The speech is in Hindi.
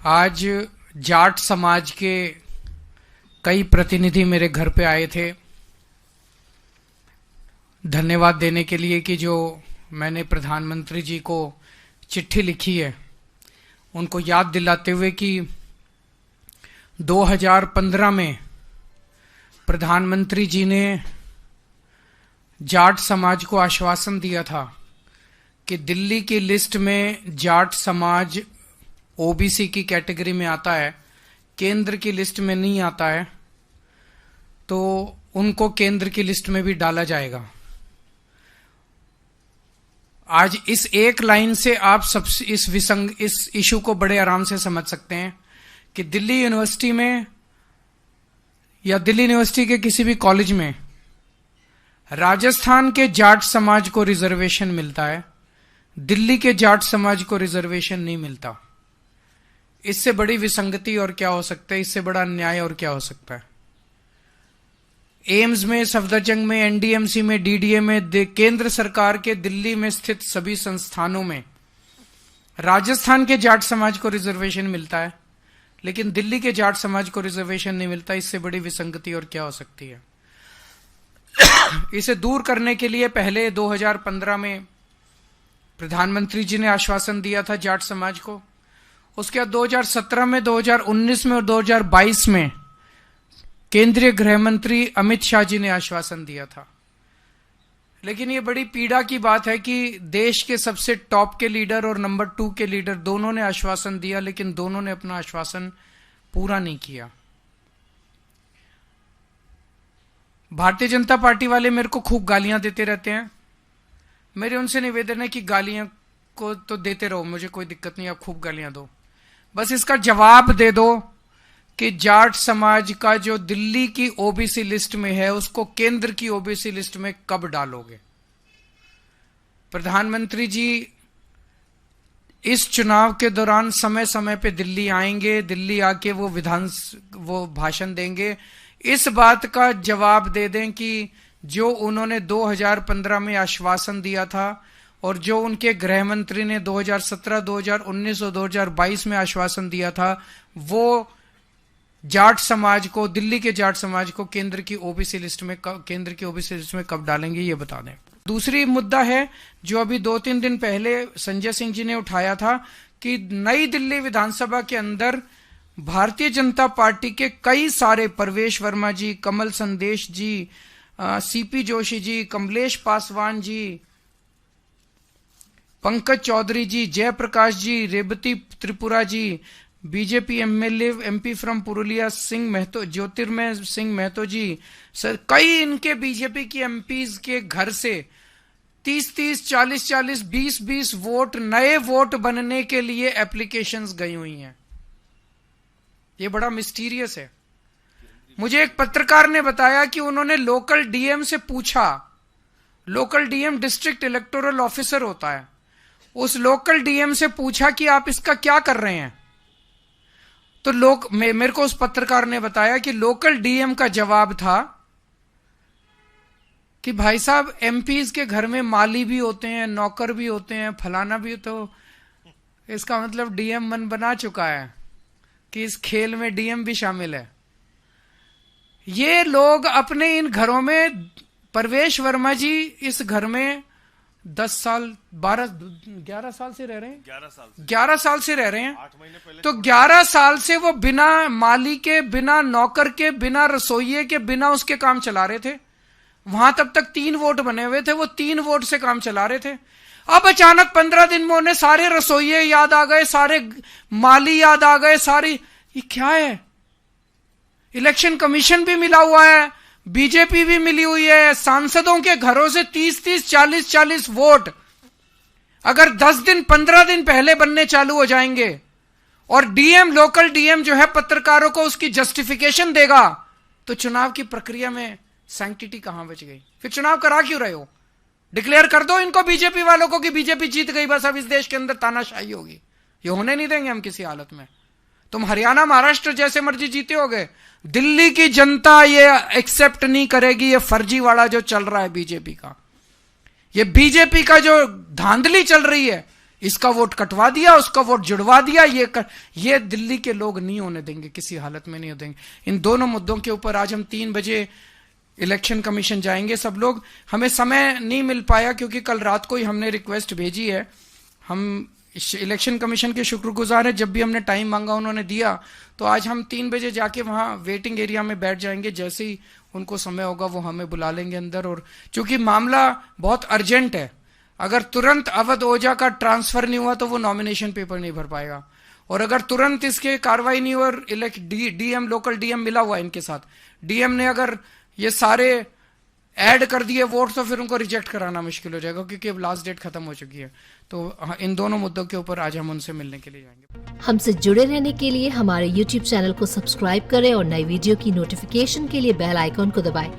आज जाट समाज के कई प्रतिनिधि मेरे घर पे आए थे धन्यवाद देने के लिए कि जो मैंने प्रधानमंत्री जी को चिट्ठी लिखी है उनको याद दिलाते हुए कि 2015 में प्रधानमंत्री जी ने जाट समाज को आश्वासन दिया था कि दिल्ली की लिस्ट में जाट समाज ओबीसी की कैटेगरी में आता है, केंद्र की लिस्ट में नहीं आता है, तो उनको केंद्र की लिस्ट में भी डाला जाएगा। आज इस एक लाइन से आप सब इस इशू को बड़े आराम से समझ सकते हैं कि दिल्ली यूनिवर्सिटी में या दिल्ली यूनिवर्सिटी के किसी भी कॉलेज में राजस्थान के जाट समाज को रिजर्वेशन मिलता है, दिल्ली के जाट समाज को रिजर्वेशन नहीं मिलता। इससे बड़ी विसंगति और क्या हो सकता है, इससे बड़ा अन्याय और क्या हो सकता है। एम्स में, सफदरजंग में, एनडीएमसी में, डीडीए में, केंद्र सरकार के दिल्ली में स्थित सभी संस्थानों में राजस्थान के जाट समाज को रिजर्वेशन मिलता है, लेकिन दिल्ली के जाट समाज को रिजर्वेशन नहीं मिलता। इससे बड़ी विसंगति और क्या हो सकती है। इसे दूर करने के लिए पहले 2015 में प्रधानमंत्री जी ने आश्वासन दिया था जाट समाज को। उसके बाद 2017 में, 2019 में और 2022 में केंद्रीय गृह मंत्री अमित शाह जी ने आश्वासन दिया था। लेकिन ये बड़ी पीड़ा की बात है कि देश के सबसे टॉप के लीडर और नंबर 2 के लीडर दोनों ने आश्वासन दिया, लेकिन दोनों ने अपना आश्वासन पूरा नहीं किया। भारतीय जनता पार्टी वाले मेरे को खूब गालियां देते रहते हैं। मेरे उनसे निवेदन है कि गालियां को तो देते रहो, मुझे कोई दिक्कत नहीं, आप खूब गालियां दो, बस इसका जवाब दे दो कि जाट समाज का जो दिल्ली की ओबीसी लिस्ट में है उसको केंद्र की ओबीसी लिस्ट में कब डालोगे। प्रधानमंत्री जी इस चुनाव के दौरान समय समय पे दिल्ली आएंगे, दिल्ली आके वो भाषण देंगे। इस बात का जवाब दे दें कि जो उन्होंने 2015 में आश्वासन दिया था और जो उनके गृह मंत्री ने 2017, 2019 और 2022 में आश्वासन दिया था, वो जाट समाज को, दिल्ली के जाट समाज को केंद्र की ओबीसी लिस्ट में कब डालेंगे, ये बता दें। दूसरी मुद्दा है जो अभी 2-3 दिन पहले संजय सिंह जी ने उठाया था कि नई दिल्ली विधानसभा के अंदर भारतीय जनता पार्टी के कई सारे, परवेश Verma ji, Kamal Sandesh ji, CP Joshi ji, Kamlesh Paswan ji, Pankaj Chaudhary ji, Jaiprakash ji, Revati Tripura ji, BJP MLA MP from Purulia Singh Mahato, Jyotirmay Singh Mahato ji, sir कई इनके बीजेपी की एमपीज के घर से 30-30, 40-40, 20-20 वोट, नए वोट बनने के लिए एप्लीकेशंस गई हुई हैं। ये बड़ा मिस्टीरियस है। मुझे एक पत्रकार ने बताया कि उन्होंने लोकल डीएम से पूछा, local DM district electoral officer होता है, उस लोकल डीएम से पूछा कि आप इसका क्या कर रहे हैं। तो मेरे को उस पत्रकार ने बताया कि लोकल डीएम का जवाब था कि भाई साहब एमपीज के घर में माली भी होते हैं, नौकर भी होते हैं, फलाना भी, तो इसका मतलब डीएम मन बना चुका है कि इस खेल में डीएम भी शामिल है। ये लोग अपने इन घरों में, परवेश वर्मा जी इस घर में 10 साल 11 साल से रह रहे हैं, 11 साल से रह रहे हैं। 8 महीने पहले तो 11 साल से वो बिना माली के, बिना नौकर के, बिना रसोइये के, बिना उसके काम चला रहे थे। वहां तब तक 3 वोट बने हुए थे, वो 3 वोट से काम चला रहे थे। अब अचानक 15 दिन में उन्हें सारे रसोइये याद आ गए, सारे माली याद आ गए, सारी, ये क्या है। इलेक्शन कमीशन भी मिला हुआ है, बीजेपी भी मिली हुई है, सांसदों के घरों से 30-30, 40-40 वोट अगर 10 दिन 15 दिन पहले बनने चालू हो जाएंगे और डीएम, लोकल डीएम जो है पत्रकारों को उसकी जस्टिफिकेशन देगा, तो चुनाव की प्रक्रिया में सैंक्टिटी कहां बच गई। फिर चुनाव करा क्यों रहे हो। डिक्लेयर कर दो इनको, बीजेपी वालों को, कि बीजेपी जीत गई, बस अब इस देश के अंदर तानाशाही होगी। ये होने नहीं देंगे हम किसी हालत में। तुम हरियाणा, महाराष्ट्र जैसे मर्जी जीते होगे, दिल्ली की जनता ये एक्सेप्ट नहीं करेगी। ये फर्जीवाड़ा जो चल रहा है बीजेपी का, ये बीजेपी का जो धांधली चल रही है, इसका वोट कटवा दिया, उसका वोट जुड़वा दिया, ये दिल्ली के लोग नहीं होने देंगे, किसी हालत में नहीं होने देंगे। इन दोनों मुद्दों के ऊपर आज हम 3 बजे इलेक्शन कमीशन जाएंगे सब लोग। हमें समय नहीं मिल पाया क्योंकि कल रात को ही हमने रिक्वेस्ट भेजी है। हम इलेक्शन कमीशन के शुक्रगुजार है, जब भी हमने टाइम मांगा उन्होंने दिया। तो आज हम 3 बजे जाके वहां वेटिंग एरिया में बैठ जाएंगे, जैसे ही उनको समय होगा वो हमें बुला लेंगे अंदर। और चूंकि मामला बहुत अर्जेंट है, अगर तुरंत अवध ओझा का ट्रांसफर नहीं हुआ तो वो नॉमिनेशन पेपर नहीं भर पाएगा, और अगर तुरंत इसके कार्रवाई नहीं हुई और डीएम लोकल डीएम मिला हुआ इनके साथ, डीएम ने अगर ये सारे ऐड कर दिए वोट तो फिर उनको रिजेक्ट कराना मुश्किल हो जाएगा, क्योंकि अब लास्ट डेट खत्म हो चुकी है। तो इन दोनों मुद्दों के ऊपर आज हम उनसे मिलने के लिए जाएंगे। हमसे जुड़े रहने के लिए हमारे YouTube चैनल को सब्सक्राइब करें और नई वीडियो की नोटिफिकेशन के लिए बेल आइकॉन को दबाएं।